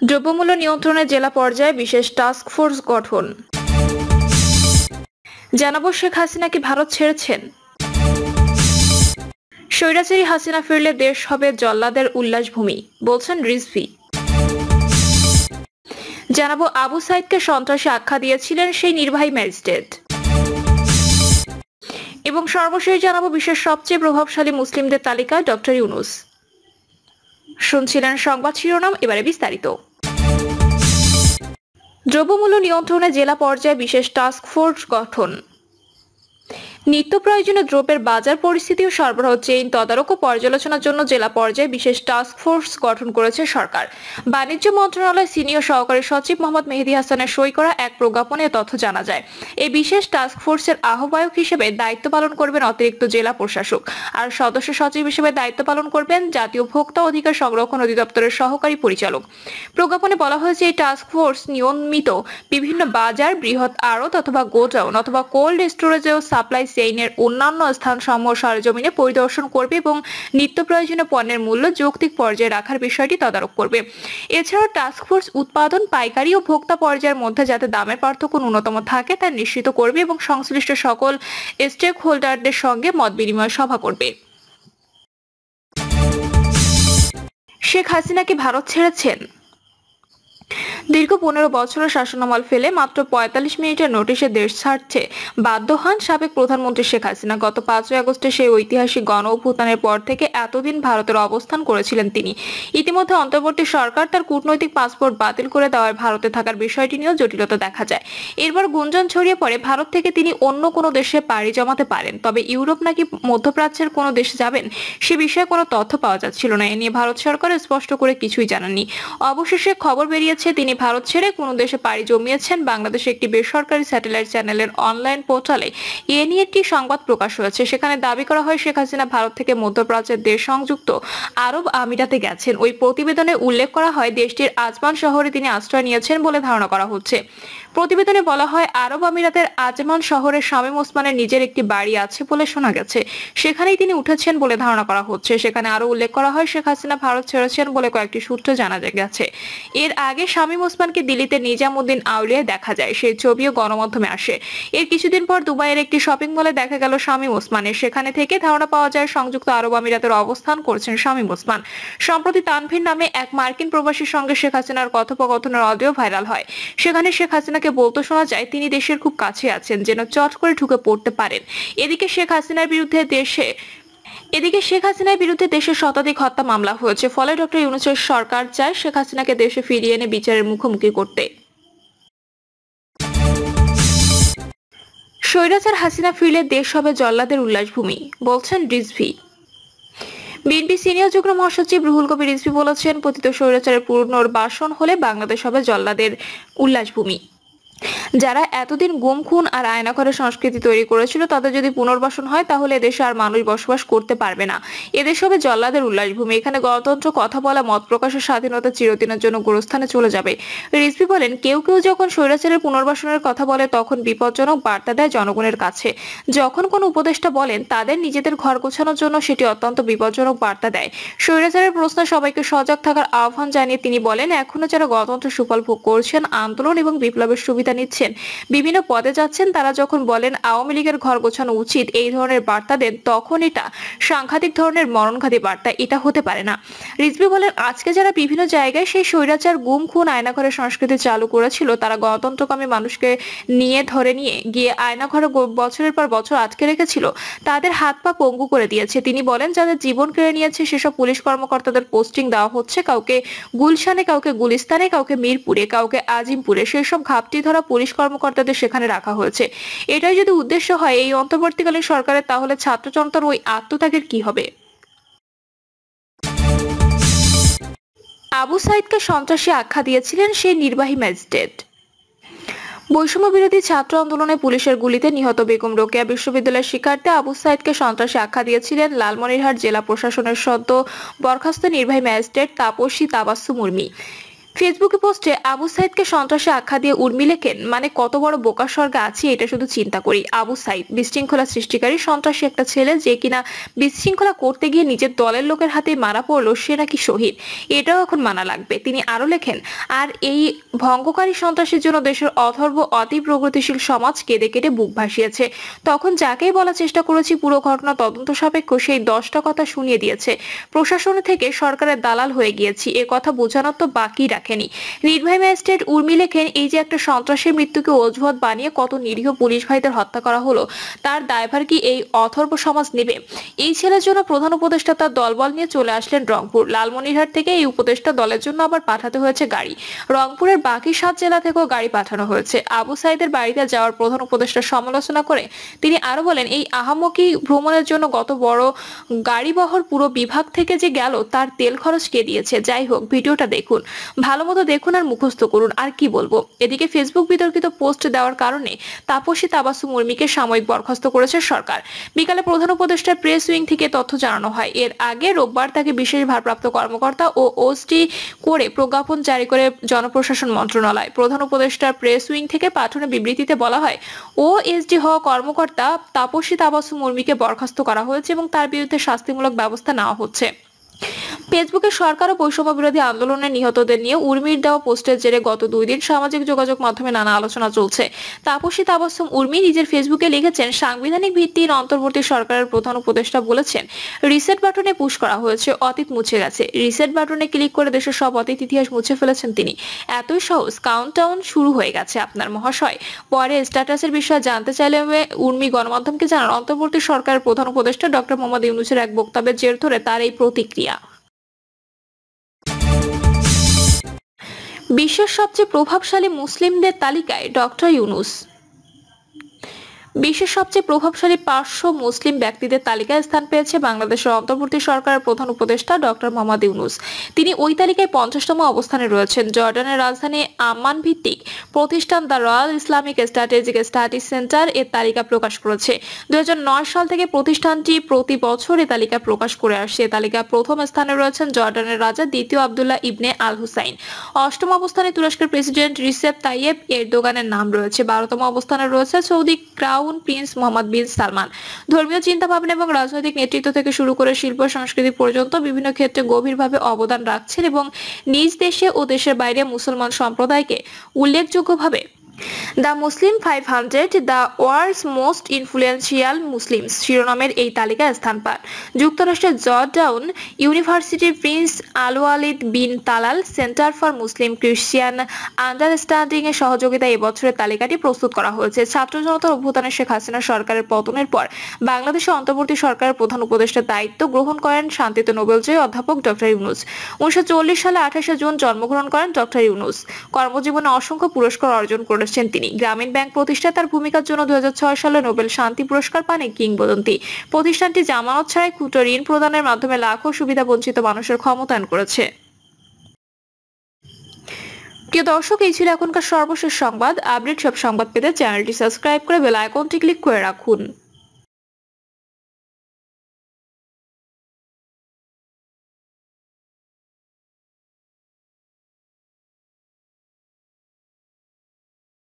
দ্রব্যমূল্য নিয়ন্ত্রণে জেলা পর্যায়ে বিশেষ টাস্ক ফোর্স গঠন। জানাবো শেখ হাসিনা কি ভারত ছেড়েছেন? স্বৈরাচারী হাসিনা ফিরলে দেশ হবে জল্লাদের উল্লাসভূমি, বলছেন রিজভী। জানাবো আবু সাইদকে সন্ত্রাসী আখ্যা দিয়েছিলেন সেই নির্বাহী ম্যাজিস্ট্রেট। এবং সর্বশেষ জানাবো বিশ্বের সবচেয়ে প্রভাবশালী মুসলিমদের তালিকায় ডক্টর ইউনূস। শুনছিলেন সংবাদ শিরোনাম, এবারে বিস্তারিত। দ্রব্যমূল্য নিয়ন্ত্রণে জেলা পর্যায়ে বিশেষ টাস্ক ফোর্স গঠন। নিত্য প্রয়োজনীয় দ্রব্যের বাজার পরিস্থিতি ও সরবরাহ চেইন তদারক ও পর্যালোচনার জন্য জেলা পর্যায়ে বিশেষ টাস্ক ফোর্স গঠন করেছে সরকার। বাণিজ্য মন্ত্রণালয়ের সিনিয়র সহকারী সচিব মোহাম্মদ মেহেদী হাসানের সই করা এক প্রজ্ঞাপনে তথ্য জানা যায়। এই বিশেষ টাস্ক ফোর্সের আহ্বায়ক হিসেবে দায়িত্ব পালন করবেন অতিরিক্ত জেলা প্রশাসক, আর সদস্য সচিব হিসেবে দায়িত্ব পালন করবেন জাতীয় ভোক্তা অধিকার সংরক্ষণ অধিদপ্তরের সহকারী পরিচালক। প্রজ্ঞাপনে বলা হয়েছে এই টাস্ক ফোর্স নিয়মিত বিভিন্ন বাজার, বৃহৎ আড়ত অথবা গোডাউন অথবা কোল্ড স্টোরেজ ও সাপ্লাই চেইনের অন্যান্য স্থানসমূহ সরেজমিনে পরিদর্শন করবে এবং নিত্য প্রয়োজনীয় পণ্যের মূল্য যৌক্তিক পর্যায়ে রাখার বিষয়টি তদারক করবে। এছাড়াও টাস্ক ফোর্স উৎপাদন, পাইকারি ও ভোক্তা পর্যায়ের মধ্যে যাতে দামের পার্থক্য ন্যূনতম থাকে তা নিশ্চিত করবে এবং সংশ্লিষ্ট সকল স্টেক হোল্ডারদের সঙ্গে মত বিনিময় সভা করবে। শেখ হাসিনা কি ভারত ছেড়েছেন? দীর্ঘ 15 বছরের শাসনামল ফেলে মাত্র 45 মিনিটের নোটিশে দেশ ছাড়ছে বাধ্য হন সাবেক প্রধানমন্ত্রী শেখ হাসিনা। গত 5 আগস্টে সেই ঐতিহাসিক গণ অভ্যুত্থানের পর থেকে এতদিন ভারতের অবস্থান করেছিলেন তিনি। ইতিমধ্যে অন্তর্বর্তী সরকার তার কূটনৈতিক পাসপোর্ট বাতিল করে দেওয়ার ভারতে থাকার বিষয়টি নিয়েও জটিলতা দেখা যায়। এরপর গুঞ্জন ছড়িয়ে পড়ে ভারত থেকে তিনি অন্য কোনো দেশে পাড়ি জমাতে পারেন, তবে ইউরোপ নাকি মধ্যপ্রাচ্যের কোনো দেশে যাবেন সে বিষয়ে কোনো তথ্য পাওয়া যাচ্ছিল না। এ নিয়ে ভারত সরকার স্পষ্ট করে কিছুই জানাননি। অবশেষে খবর বেরিয়েছে তিনি ভারত ছেড়ে কোনো দেশে পাড়ি জমিয়েছেন। বাংলাদেশে একটি বেসরকারি স্যাটেলাইট চ্যানেলের অনলাইন পোর্টালে এ নিয়ে একটি সংবাদ প্রকাশ হয়েছে। সেখানে দাবি করা হয় শেখ হাসিনা ভারত থেকে মধ্যপ্রাচ্যের দেশ সংযুক্ত আরব আমিরাতে গেছেন। ওই প্রতিবেদনে উল্লেখ করা হয় দেশটির আজমান শহরে তিনি আশ্রয় নিয়েছেন বলে ধারণা করা হচ্ছে। প্রতিবেদনে বলা হয় আরব আমিরাতের আজমান শহরে শামীম ওসমানের নিজের একটি বাড়ি আছে বলে শোনা গেছে, সেখানেই তিনি উঠেছেন বলে ধারণা করা হচ্ছে। সেখানে আরো উল্লেখ করা হয় শেখ হাসিনা ভারত ছেড়েছেন বলে কয়েকটি সূত্র জানা গেছে। এর আগে শামীম ওসমানকে দিল্লিতে নিজামুদ্দিন আউলিয়ায় দেখা যায়, সেই ছবিও গণমাধ্যমে আসে। এর কিছুদিন পর দুবাইয়ের একটি শপিং মলে দেখা গেল শামীম ওসমানের। সেখানে থেকে ধারণা পাওয়া যায় সংযুক্ত আরব আমিরাতের অবস্থান করছেন শামীম ওসমান। সম্প্রতি তানভীর নামে এক মার্কিন প্রবাসীর সঙ্গে শেখ হাসিনার কথোপকথনের অডিও ভাইরাল হয়। সেখানে শেখ হাসিনাকে বলতে শোনা যায় তিনি দেশের খুব কাছে আছেন, যেন চট করে ঢুকে পড়তে পারেন। এদিকে শেখ হাসিনার বিরুদ্ধে দেশে শতাধিক হত্যা মামলা হয়েছে। ফলে ডক্টর ইউনূসের সরকার চায় শেখ হাসিনাকে দেশে ফিরিয়ে এনে বিচারের মুখোমুখি করতে। স্বৈরাচার হাসিনা ফিরলে দেশ হবে জল্লাদের উল্লাসভূমি, বলছেন রিজভী। বিএনপি সিনিয়র যুগ্ম মহাসচিব রুহুল কবির রিজভী বলেছেন পতিত স্বৈরাচারের পুনর্বাসন হলে বাংলাদেশ হবে জল্লাদের উল্লাসভূমি। যারা এতদিন গুম, খুন আর আয়নাঘরের সংস্কৃতি তৈরি করেছিল তাদের যদি পুনর্বাসন হয় তাহলে এদেশে আর মানুষ বসবাস করতে পারবে না। এদেশ হবে জল্লাদের উল্লাসভূমি। এখানে গণতন্ত্র, কথা বলা, মত প্রকাশের স্বাধীনতা চিরদিনের জন্য গোরস্থানে চলে যাবে। রিজভী বলেন কেউ কেউ যখন স্বৈরাচারের পুনর্বাসনের কথা বলে তখন বিপজ্জনক বার্তা দেয় জনগণের কাছে। যখন কোনো উপদেষ্টা বলেন তাদের নিজেদের ঘর গোছানোর জন্য সেটি অত্যন্ত বিপজ্জনক বার্তা দেয়। স্বৈরাচারের প্রশ্নে সবাইকে সজাগ থাকার আহ্বান জানিয়ে তিনি বলেন এখনো যারা গণতন্ত্রের সুফল ভোগ করছেন, আন্দোলন এবং বিপ্লবের সুবিধা নিচ্ছেন, বিভিন্ন পদে যাচ্ছেন, তারা যখন বলেন আওয়ামী লীগের ঘর গোছানো উচিত, এই ধরনের বার্তা দেন, তখন এটা সাংঘাতিক ধরনের মরণঘাতী বার্তা। এটা হতে পারে না। রিজভী বলেন আজকে যারা বিভিন্ন জায়গায় সেই স্বৈরাচার, গুম, খুন, আয়নাঘরের সংস্কৃতি চালু করেছিল তারা গণতন্ত্রকামী মানুষকে ধরে নিয়ে গিয়ে আয়নাঘরে বছরের পর বছর আটকে রেখেছিল, তাদের হাত পা পঙ্গু করে দিয়েছে। তিনি বলেন যাদের জীবন কেড়ে নিয়েছে সেসব পুলিশ কর্মকর্তাদের পোস্টিং দেওয়া হচ্ছে, কাউকে গুলশানে, কাউকে গুলিস্তানে, কাউকে মিরপুরে, কাউকে আজিমপুরে। সেসব ঘাপটি ধরা পুলিশ কর্মকর্তাদের সেখানে রাখা হয়েছে। এটাই যদি উদ্দেশ্য হয় এই অন্তর্বর্তীকালীন সরকারের, তাহলে ছাত্র জনতার ওই আত্মত্যাগের কি হবে? আবু সাইদকে সন্ত্রাসী আখ্যা দিয়েছিলেন সেই নির্বাহী ম্যাজিস্ট্রেট। বৈষম্য বিরোধী ছাত্র আন্দোলনে পুলিশের গুলিতে নিহত বেগম রোকেয়া বিশ্ববিদ্যালয়ের শিক্ষার্থী আবু সাইদকে সন্ত্রাসী আখ্যা দিয়েছিলেন লালমনিরহাট জেলা প্রশাসনের সদ্য বরখাস্ত নির্বাহী ম্যাজিস্ট্রেট তাপসী তাবাসসুম উর্মি। ফেসবুকে পোস্টে আবু সাইদকে সন্ত্রাসী আখ্যা দিয়ে উর্মি লেখেন, মানে কত বড় বোকা স্বর্গে আছি এটা শুধু চিন্তা করি। আবু সাইদ বিশৃঙ্খলা সৃষ্টিকারী সন্ত্রাসী একটা ছেলে, যে কিনা বিশৃঙ্খলা করতে গিয়ে নিজের দলের লোকের হাতে মারা পড়লো, সে নাকি শহীদ। এটাও এখন মানা লাগবে। তিনি আরো লেখেন, আর এই ভঙ্গকারী সন্ত্রাসীর জন্য দেশের অথর্ব অতি প্রগতিশীল সমাজ কেঁদে কেটে বুক ভাসিয়েছে। তখন যাকেই বলার চেষ্টা করেছি পুরো ঘটনা তদন্ত সাপেক্ষ, সেই 10টা কথা শুনিয়ে দিয়েছে। প্রশাসন থেকে সরকারের দালাল হয়ে গিয়েছি, এ কথা বোঝানোর তো বাকি রাখেনি। নির্ভয় ম্যাজিস্ট্রেট উর্মি লেখেন, এই যে একটা সন্ত্রাসের মৃত্যুকে অজুহাত বানিয়ে কত নিরীহ পুলিশ ভাইদের হত্যা করা হলো, তার দায়ভার কি এই অথর্ব সমাজ নেবে? এই ছেলের জন্য প্রধান উপদেষ্টা তার দলবল নিয়ে চলে আসলেন রংপুর। লালমনিরহাট থেকে এই উপদেষ্টা দলের জন্য আবার পাঠাতে হয়েছে গাড়ি। রংপুরের বাকি 7 জেলা থেকেও গাড়ি পাঠানো হয়েছে। আবু সাইদের বাড়িতে যাওয়ার প্রধান উপদেষ্টার সমালোচনা করে তিনি আরো বলেন, এই আহামকি ভ্রমণের জন্য গত বড় গাড়িবহর পুরো বিভাগ থেকে যে গেল, তার তেল খরচ কে দিয়েছে? যাই হোক, ভিডিওটা দেখুন, ভালো মতো দেখুন আর মুখস্থ করুন, আর কি বলবো। এদিকে ফেসবুক বিতর্কিত পোস্ট দেওয়ার কারণে তাপসী তাবাসসুম উর্মিকে সাময়িক বরখাস্ত করেছে সরকার। বিকালে প্রধান উপদেষ্টার প্রেস উইং থেকে তথ্য জানানো হয়। এর আগে রোববার তাকে বিশেষ ভারপ্রাপ্ত কর্মকর্তা ও ওএসডি করে প্রজ্ঞাপন জারি করে জনপ্রশাসন মন্ত্রণালয়। প্রধান উপদেষ্টার প্রেস উইং থেকে পাঠানো বিবৃতিতে বলা হয়, ওএসডি হওয়া কর্মকর্তা তাপসী তাবাসসুম উর্মিকে বরখাস্ত করা হয়েছে এবং তার বিরুদ্ধে শাস্তিমূলক ব্যবস্থা নেওয়া হচ্ছে। ফেসবুকে সরকার ও বৈষম্য বিরোধী আন্দোলনে নিহতদের নিয়ে উর্মির দেওয়া পোস্টের জেরে গত 2 দিন সামাজিক যোগাযোগ মাধ্যমে নানা আলোচনা চলছে। তাপসী তাবাসসুম উর্মি নিজের ফেসবুকে লিখেছেন, সাংবিধানিক ভিত্তির অন্তর্বর্তী সরকারের প্রধান উপদেষ্টা বলেছেন, রিসেট বাটনে পুশ করা হয়েছে, অতীত মুছে গেছে। রিসেট বাটনে ক্লিক করে দেশের সব অতীত ইতিহাস মুছে ফেলেছেন তিনি। এতই সহজ, কাউন্টডাউন শুরু হয়ে গেছে আপনার মহাশয়। পরে স্ট্যাটাসের বিষয়ে জানতে চাইলে উর্মি গণমাধ্যমকে জানান, অন্তর্বর্তী সরকারের প্রধান উপদেষ্টা ডক্টর মোহাম্মদ ইউনূসের এক বক্তব্যের জের ধরে তার এই প্রতিক্রিয়া। বিশ্বের সবচেয়ে প্রভাবশালী মুসলিমদের তালিকায় ডক্টর ইউনূস। বিশ্বের সবচেয়ে প্রভাবশালী 500 মুসলিম ব্যক্তিদের তালিকায় স্থান পেয়েছে বাংলাদেশের অন্তর্বর্তী সরকারের প্রধান উপদেষ্টা ডক্টর মোহাম্মদ ইউনূস। তিনি ওই তালিকায় 50তম অবস্থানে রয়েছেন। জর্ডানের রাজধানী আম্মান ভিত্তিক প্রতিষ্ঠান the royal Islamic strategic studies centre এর তালিকা প্রকাশ করেছে। 2009 সাল থেকে প্রতিষ্ঠানটি প্রতি বছর এই তালিকা প্রকাশ করে আসছে। তালিকা প্রথম স্থানে রয়েছেন জর্ডানের রাজা দ্বিতীয় আব্দুল্লাহ ইবনে আল হুসাইন। 8ম অবস্থানে তুরস্কের প্রেসিডেন্ট রিসেপ তাইয়েব এরদোগানের নাম রয়েছে। 12তম অবস্থানে রয়েছে সৌদি ক্রাউন প্রিন্স মোহাম্মদ বিন সালমান। ধর্মীয় চিন্তা ভাবনা এবং রাজনৈতিক নেতৃত্ব থেকে শুরু করে শিল্প সংস্কৃতি পর্যন্ত বিভিন্ন ক্ষেত্রে গভীরভাবে অবদান রাখছেন এবং নিজ দেশে ও দেশের বাইরে মুসলমান সম্প্রদায়কে উল্লেখযোগ্যভাবে the Muslim 500 the world's most influential Muslims শিরোনামের এই তালিকায় স্থান পান। যুক্তরাষ্ট্রের জর্জটাউন ইউনিভার্সিটির Prince Alwaleed bin Talal Center for Muslim Christian understanding এর সহযোগিতায় এবছরের তালিকাটি প্রস্তুত করা হয়েছে। ছাত্র জনতার অভ্যুত্থানে শেখ হাসিনা সরকারের পতনের পর বাংলাদেশে অন্তর্বর্তী সরকারের প্রধান উপদেষ্টার দায়িত্ব গ্রহণ করেন শান্তিতে নোবেলজয়ী অধ্যাপক ডক্টর ইউনূস। 1940 সালে 28শে জুন জন্মগ্রহণ করেন ডক্টর ইউনূস। কর্মজীবনে অসংখ্য পুরস্কার অর্জন করেছেন তিনি। গ্রামীণ ব্যাংক প্রতিষ্ঠায় তার ভূমিকার জন্য 2006 সালে নোবেল শান্তি পুরস্কার পান এই কিংবদন্তি। প্রতিষ্ঠানটি জামানত ছাড়াই ক্ষুদ্র ঋণ প্রদানের মাধ্যমে লাখো সুবিধা বঞ্চিত মানুষের ক্ষমতায়ন করেছে। প্রিয় দর্শক, এই ছিল এখনকার সর্বশেষ সংবাদ। আপডেট সব সংবাদ পেতে চ্যানেলটি সাবস্ক্রাইব করে বেল আইকনটি ক্লিক করে রাখুন।